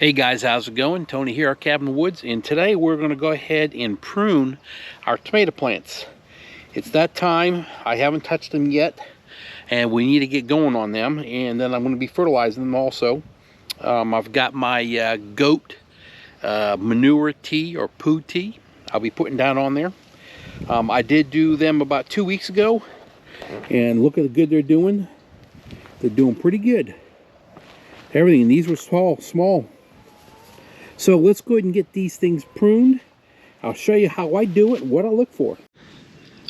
Hey guys, how's it going? Tony here, our Cabin Woods, and today we're going to go ahead and prune our tomato plants. It's that time. I haven't touched them yet, and we need to get going on them, and then I'm going to be fertilizing them also. I've got my goat manure tea or poo tea I'll be putting down on there. I did do them about 2 weeks ago, and look at how good they're doing. They're doing pretty good. Everything, these were small. So let's go ahead and get these things pruned. I'll show you how I do it and what I look for.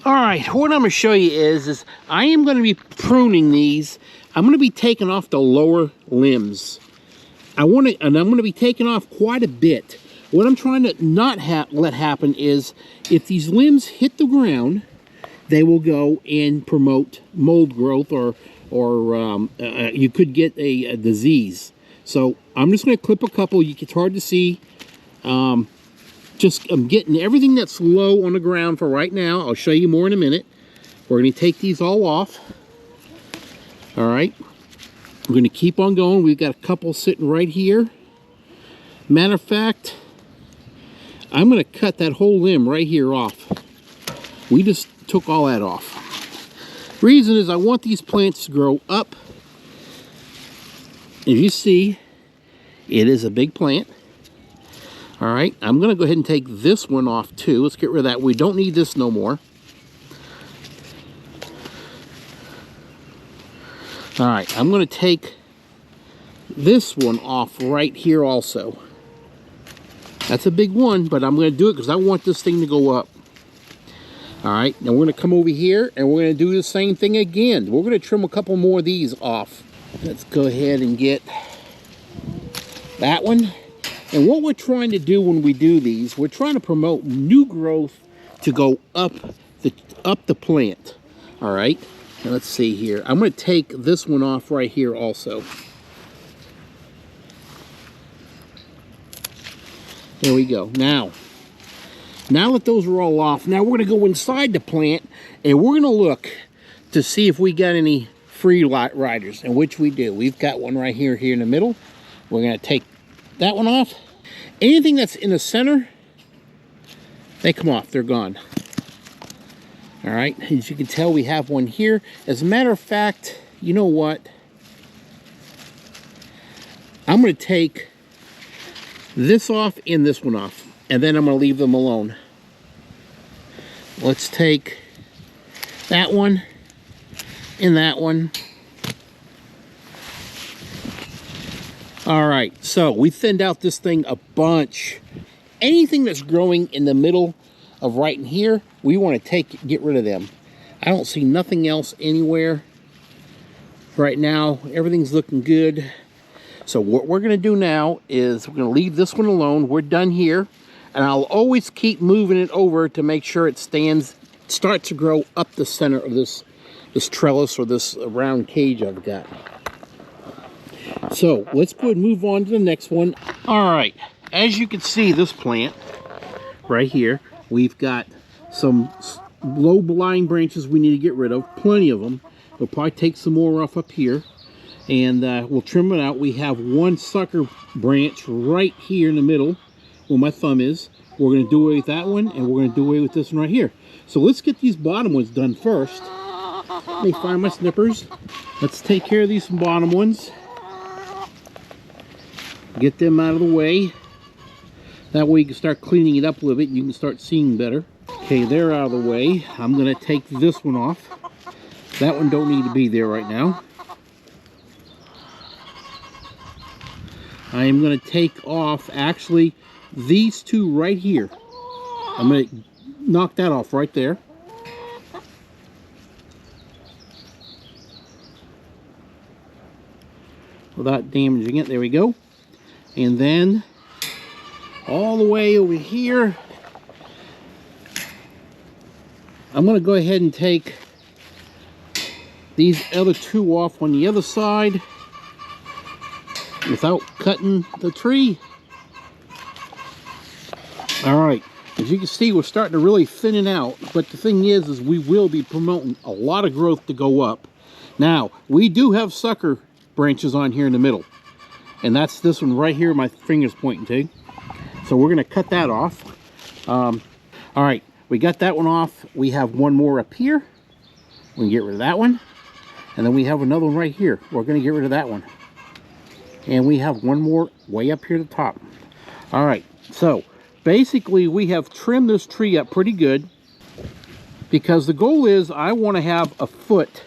All right, what I'm going to show you is I am going to be pruning these. I'm going to be taking off the lower limbs. I'm going to be taking off quite a bit. What I'm trying to not let happen is if these limbs hit the ground, they will go and promote mold growth, or you could get a disease. So I'm just going to clip a couple. It's hard to see. I'm getting everything that's low on the ground for right now. I'll show you more in a minute. We're going to take these all off. All right. We're going to keep on going. We've got a couple sitting right here. Matter of fact, I'm going to cut that whole limb right here off. We just took all that off. Reason is I want these plants to grow up. As you see, it is a big plant. All right, I'm going to go ahead and take this one off too. Let's get rid of that. We don't need this no more. All right, I'm going to take this one off right here also. That's a big one, but I'm going to do it because I want this thing to go up. All right, now we're going to come over here and we're going to do the same thing again. We're going to trim a couple more of these off. Let's go ahead and get that one. And what we're trying to do when we do these, we're trying to promote new growth to go up the plant. All right, now let's see here. I'm going to take this one off right here also. There we go. Now that those are all off, now we're going to go inside the plant and we're going to look to see if we got any free riders, and which we do. We've got one right here in the middle. We're going to take that one off. Anything that's in the center, they come off. They're gone. All right, as you can tell, we have one here. As a matter of fact, you know what? I'm going to take this off and this one off, and then I'm going to leave them alone. Let's take that one and that one. All right, so we thinned out this thing a bunch. Anything that's growing in the middle of right in here, we want to get rid of them. I don't see nothing else anywhere right now. Everything's looking good. So what we're going to do now is we're going to leave this one alone. We're done here, and I'll always keep moving it over to make sure it starts to grow up the center of this trellis or this round cage I've got. So let's go ahead and move on to the next one. All right, as you can see, this plant right here, we've got some low-lying branches we need to get rid of, plenty of them. We'll probably take some more off up here, and we'll trim it out. We have one sucker branch right here in the middle where my thumb is. We're going to do away with that one, and we're going to do away with this one right here. So let's get these bottom ones done first. Let me find my snippers. Let's take care of these bottom ones. Get them out of the way. That way you can start cleaning it up a little bit and you can start seeing better. Okay, they're out of the way. I'm going to take this one off. That one don't need to be there right now. I am going to take off actually these two right here. I'm going to knock that off right there. Without damaging it. There we go. And then all the way over here, I'm going to go ahead and take these other two off on the other side without cutting the tree. All right, as you can see, we're starting to really thin it out, but the thing is we will be promoting a lot of growth to go up. Now, we do have sucker branches on here in the middle. and that's this one right here my finger's pointing to. So we're going to cut that off. All right, we got that one off. We have one more up here. We can get rid of that one. And then we have another one right here. We're going to get rid of that one. And we have one more way up here at the top. All right, so basically we have trimmed this tree up pretty good, because the goal is I want to have a foot,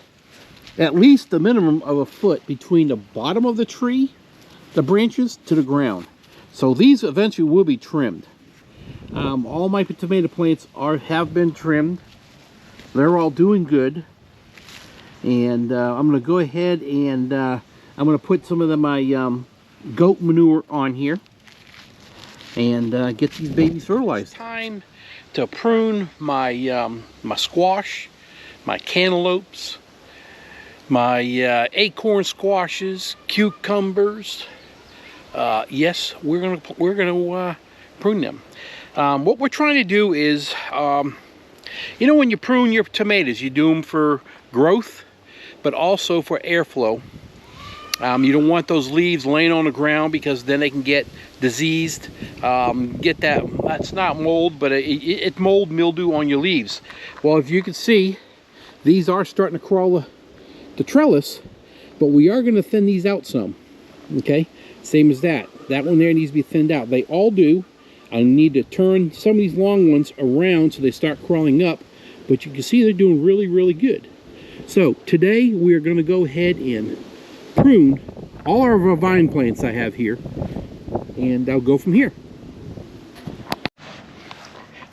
at least the minimum of a foot, between the bottom of the tree, the branches, to the ground. So these eventually will be trimmed. All my tomato plants have been trimmed. They're all doing good. And I'm going to go ahead and I'm going to put some of my goat manure on here and get these babies fertilized. Time to prune my my squash, my cantaloupes, my acorn squashes, cucumbers. Yes, we're gonna prune them. What we're trying to do is, you know, when you prune your tomatoes, you do them for growth, but also for airflow. You don't want those leaves laying on the ground, because then they can get diseased. Get that's not mold, but it's mold mildew on your leaves. Well, if you can see, these are starting to crawl the trellis, but we are going to thin these out some. Okay, same as that. That one there needs to be thinned out. They all do. I need to turn some of these long ones around so they start crawling up, but you can see they're doing really, really good. So today we are going to go ahead and prune all of our vine plants I have here, and I'll go from here.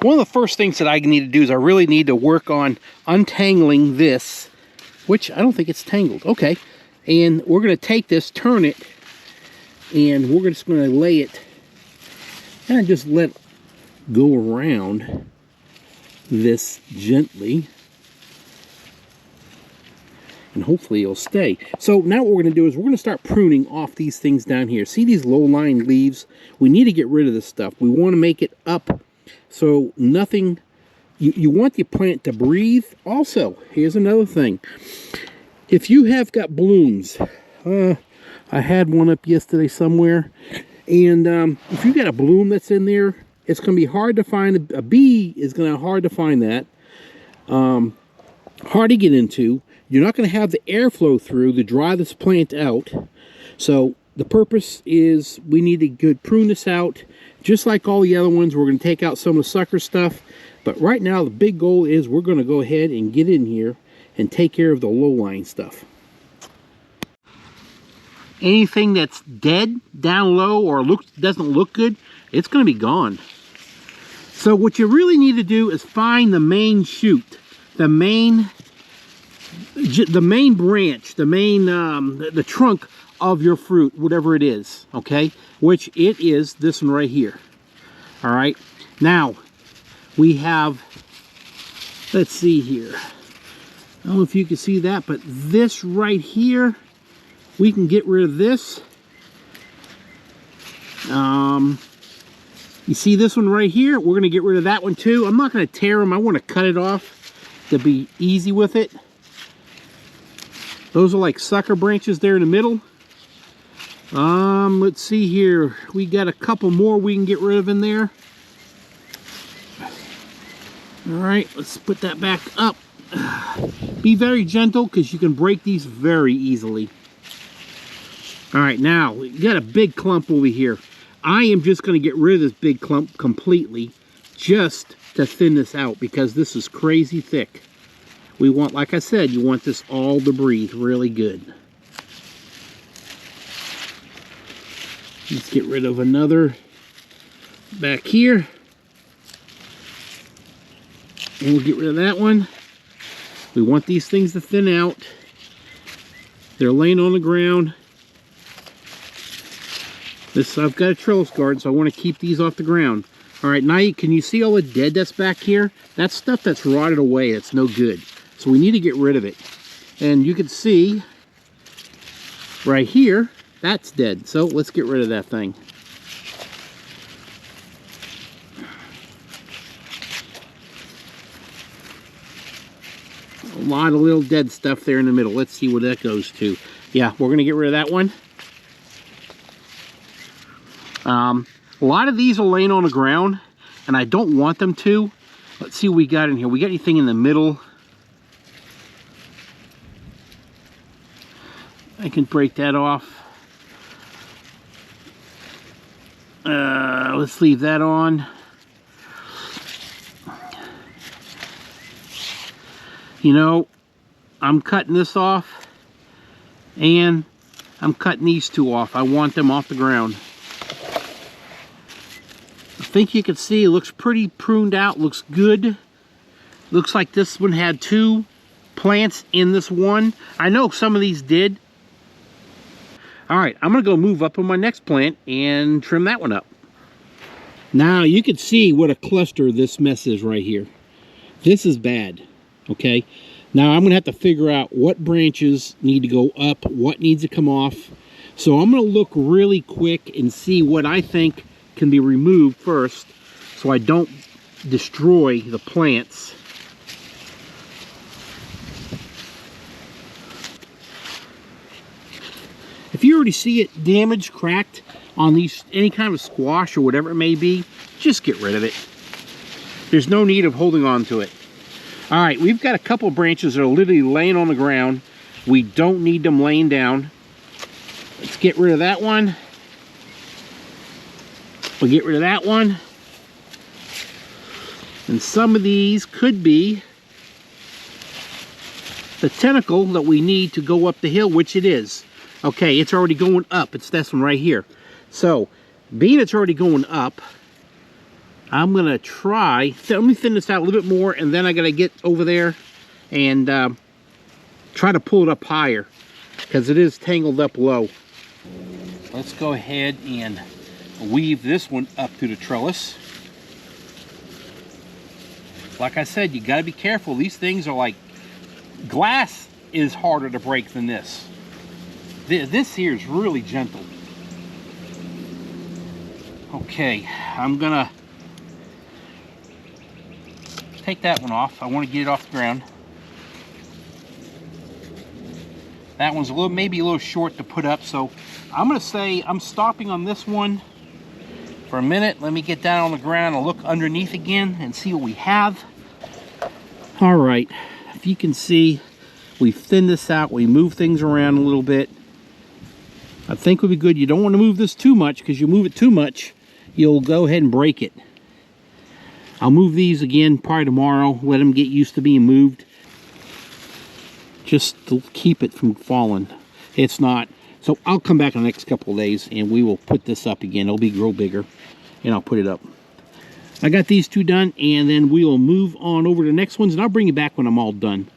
One of the first things that I need to do is I really need to work on untangling this, which I don't think it's tangled. Okay, and we're going to take this, turn it, and we're just going to lay it and just let it go around this gently, and hopefully it'll stay. So now what we're going to do is we're going to start pruning off these things down here. See these low-lying leaves? We need to get rid of this stuff. We want to make it up so nothing, you want the plant to breathe. Also, here's another thing. If you have got blooms, I had one up yesterday somewhere, and if you got a bloom that's in there, it's going to be hard to find. A bee is going to be hard to find that. Hard to get into. You're not going to have the airflow through to dry this plant out. So the purpose is we need to prune this out. Just like all the other ones, we're going to take out some of the sucker stuff. But right now the big goal is we're going to go ahead and get in here and take care of the low-lying stuff. Anything that's dead down low or doesn't look good, it's going to be gone. So what you really need to do is find the main shoot, the main branch, the trunk of your fruit, whatever it is, okay? Which it is this one right here. All right, now we have, let's see here, I don't know if you can see that, but this right here, we can get rid of this. You see this one right here? We're going to get rid of that one too. I'm not going to tear them. I want to cut it off to be easy with it. Those are like sucker branches there in the middle. Let's see here. We got a couple more we can get rid of in there. All right, let's put that back up. Be very gentle because you can break these very easily. All right, now we got a big clump over here. I am just going to get rid of this big clump completely just to thin this out because this is crazy thick. We want, like I said, you want this all to breathe really good. Let's get rid of another back here. And we'll get rid of that one. We want these things to thin out. They're laying on the ground. I've got a trellis garden, so I want to keep these off the ground. All right, now can you see all the dead that's back here? That's stuff that's rotted away. It's no good. So we need to get rid of it. And you can see right here, that's dead. So let's get rid of that thing. A lot of little dead stuff there in the middle. Let's see what that goes to. Yeah, we're going to get rid of that one. A lot of these are laying on the ground, and I don't want them to. Let's see what we got in here. We got anything in the middle? I can break that off. Let's leave that on. You know, I'm cutting this off, and I'm cutting these two off. I want them off the ground. I think you can see it looks pretty pruned out, looks good. Looks like this one had 2 plants in this one. I know some of these did. All right, I'm gonna go move up on my next plant and trim that one up. Now you can see what a cluster this mess is right here. This is bad, okay? Now I'm gonna have to figure out what branches need to go up, what needs to come off. So I'm gonna look really quick and see what I think can be removed first so I don't destroy the plants. If you already see it damaged, cracked on these, any kind of squash or whatever it may be, just get rid of it. There's no need of holding on to it. All right, we've got a couple of branches that are literally laying on the ground. We don't need them laying down. Let's get rid of that one. We'll get rid of that one. And some of these could be the tentacle that we need to go up the hill, which it is. Okay, it's already going up. It's this one right here. So, being it's already going up, I'm gonna try, let me thin this out a little bit more, and then I gotta get over there and try to pull it up higher, because it is tangled up low. Let's go ahead and weave this one up to the trellis. Like I said, you gotta be careful. These things are like, glass is harder to break than this. This here is really gentle. Okay, I'm gonna take that one off. I want to get it off the ground. That one's a little, maybe a little short to put up, so I'm gonna say I'm stopping on this one for a minute. Let me get down on the ground and look underneath again and see what we have. All right, if you can see, we've thinned this out. We move things around a little bit. I think would be good. You don't want to move this too much, because you move it too much, you'll go ahead and break it. I'll move these again probably tomorrow, let them get used to being moved, just to keep it from falling. It's not. So I'll come back in the next couple of days and we will put this up again. It'll grow bigger and I'll put it up. I got these 2 done, and then we will move on over to the next ones, and I'll bring you back when I'm all done.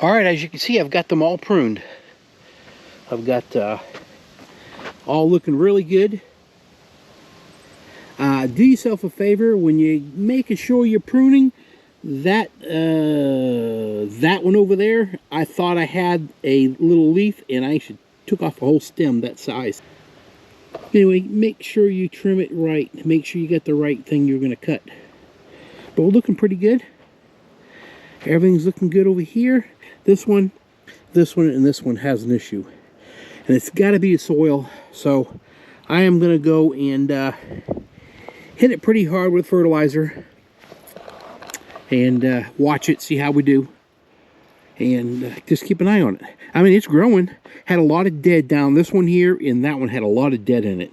All right, as you can see, I've got them all pruned. I've got all looking really good. Do yourself a favor when you're making sure you're pruning. That one over there, I thought I had a little leaf, and I actually took off a whole stem that size. Anyway, make sure you trim it right. Make sure you got the right thing you're going to cut. But we're looking pretty good. Everything's looking good over here. This one, and this one has an issue. And it's got to be the soil. So I am going to go and hit it pretty hard with fertilizer. And watch it, see how we do. And just keep an eye on it. I mean, it's growing. Had a lot of dead down this one here, and that one had a lot of dead in it.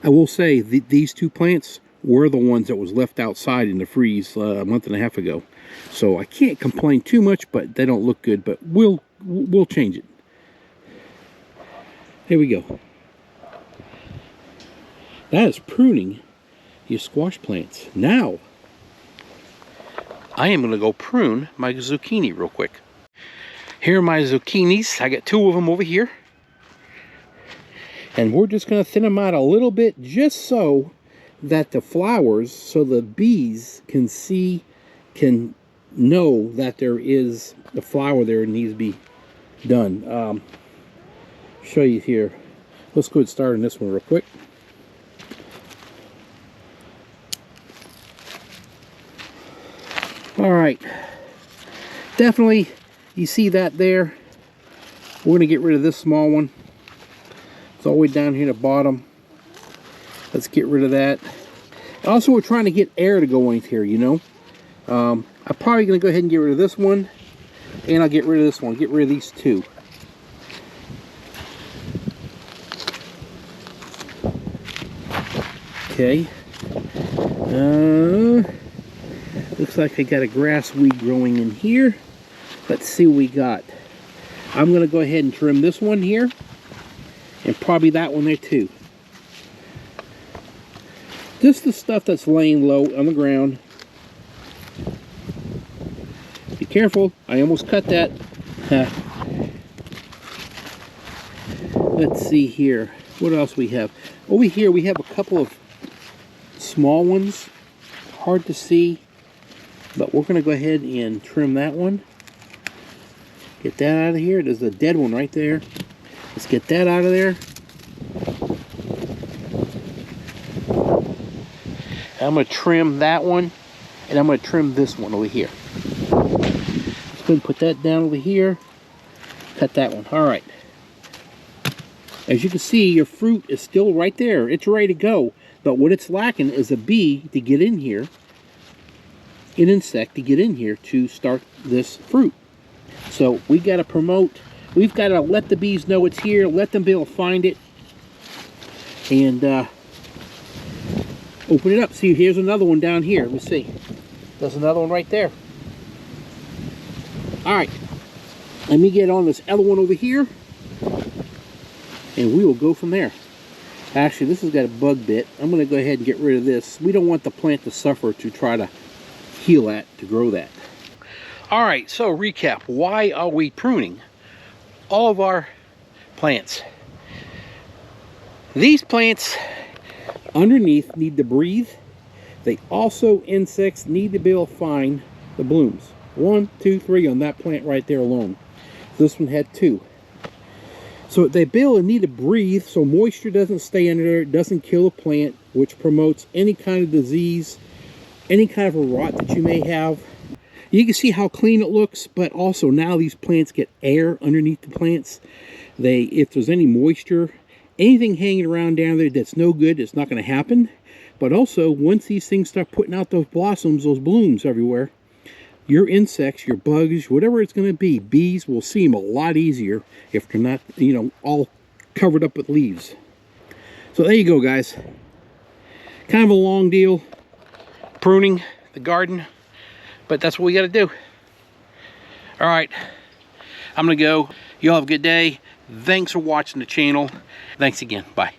I will say, these 2 plants were the ones that was left outside in the freeze a month and a half ago. So I can't complain too much, but they don't look good. But we'll change it. Here we go. That is pruning your squash plants. Now, I am going to go prune my zucchini real quick. Here are my zucchinis. I got 2 of them over here. And we're just going to thin them out a little bit, just so that the flowers, so the bees can see, can know that there is a flower there and needs to be done. Show you here. Let's go ahead and start on this one real quick. All right, definitely you see that there. We're going to get rid of this small one. It's all the way down here at the bottom. Let's get rid of that. Also, we're trying to get air to go in here, you know. I'm probably going to go ahead and get rid of this one, and I'll get rid of this one. Get rid of these two. Okay. Looks like I got a grass weed growing in here. Let's see what we got. I'm going to go ahead and trim this one here, and probably that one there too. Just the stuff that's laying low on the ground. Be careful, I almost cut that. Let's see here. What else we have? Over here we have a couple of small ones. Hard to see, but we're going to go ahead and trim that one. Get that out of here. There's a dead one right there. Let's get that out of there. I'm going to trim that one, and I'm going to trim this one over here. Let's go ahead and put that down over here. Cut that one. All right. As you can see, your fruit is still right there. It's ready to go. But what it's lacking is a bee to get in here, an insect to get in here to start this fruit. So we got to promote, we've got to let the bees know it's here, let them be able to find it, and open it up. See, here's another one down here. Let's see. There's another one right there. All right. Let me get on this other one over here, and we will go from there. Actually, this has got a bug bit. I'm going to go ahead and get rid of this. We don't want the plant to suffer to try to heal that, to grow that. All right, so recap. Why are we pruning all of our plants? These plants underneath need to breathe. They also, insects need to be able to find the blooms. 1, 2, 3 on that plant right there alone. This one had 2. So they build and need to breathe so moisture doesn't stay under there, it doesn't kill a plant, which promotes any kind of disease, any kind of a rot that you may have. You can see how clean it looks, but also now these plants get air underneath the plants. If there's any moisture, anything hanging around down there that's no good, it's not going to happen. But also, once these things start putting out those blossoms, those blooms everywhere, your insects, your bugs, whatever it's going to be, bees will see them a lot easier if they're not, you know, all covered up with leaves. So there you go, guys. Kind of a long deal, pruning the garden, but that's what we got to do. All right, I'm going to go. You all have a good day. Thanks for watching the channel. Thanks again. Bye.